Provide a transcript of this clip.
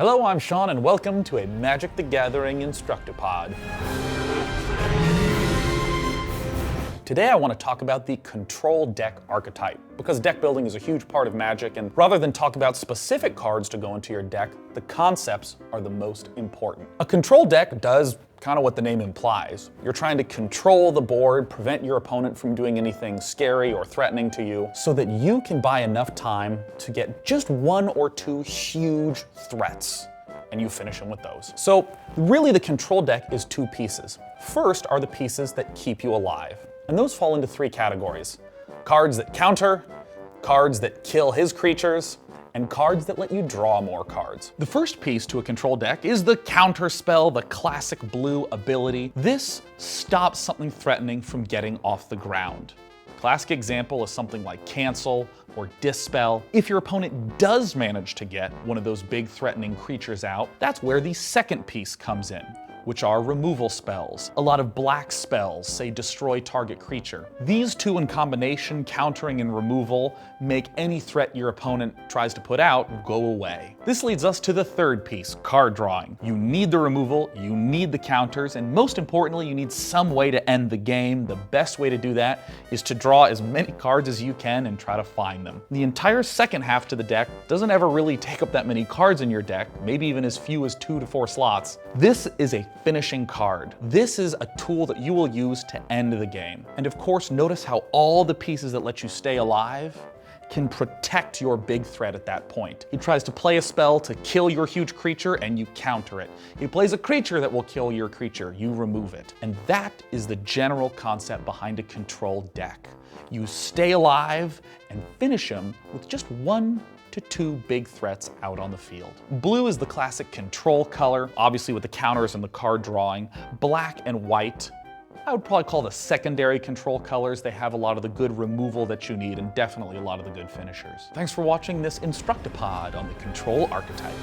Hello, I'm Sean, and welcome to a Magic the Gathering Instructo-Pod. Today I want to talk about the control deck archetype, because deck building is a huge part of Magic, and rather than talk about specific cards to go into your deck, the concepts are the most important. A control deck does kind of what the name implies. You're trying to control the board, prevent your opponent from doing anything scary or threatening to you, so that you can buy enough time to get just one or two huge threats, and you finish them with those. So really the control deck is two pieces. First are the pieces that keep you alive, and those fall into three categories: cards that counter, cards that kill his creatures, and cards that let you draw more cards. The first piece to a control deck is the counter spell, the classic blue ability. This stops something threatening from getting off the ground. Classic example is something like Cancel or Dispel. If your opponent does manage to get one of those big threatening creatures out, that's where the second piece comes in, which are removal spells. A lot of black spells, say destroy target creature. These two in combination, countering and removal, make any threat your opponent tries to put out go away. This leads us to the third piece, card drawing. You need the removal, you need the counters, and most importantly, you need some way to end the game. The best way to do that is to draw as many cards as you can and try to find them. The entire second half to the deck doesn't ever really take up that many cards in your deck, maybe even as few as 2 to 4 slots. This is a finishing card. This is a tool that you will use to end the game. And of course, notice how all the pieces that let you stay alive can protect your big threat at that point. He tries to play a spell to kill your huge creature and you counter it. He plays a creature that will kill your creature, you remove it. And that is the general concept behind a control deck. You stay alive and finish him with just 1 to 2 big threats out on the field. Blue is the classic control color, obviously with the counters and the card drawing. Black and white, I would probably call the secondary control colors. They have a lot of the good removal that you need and definitely a lot of the good finishers. Thanks for watching this Instructo-Pod on the control archetype.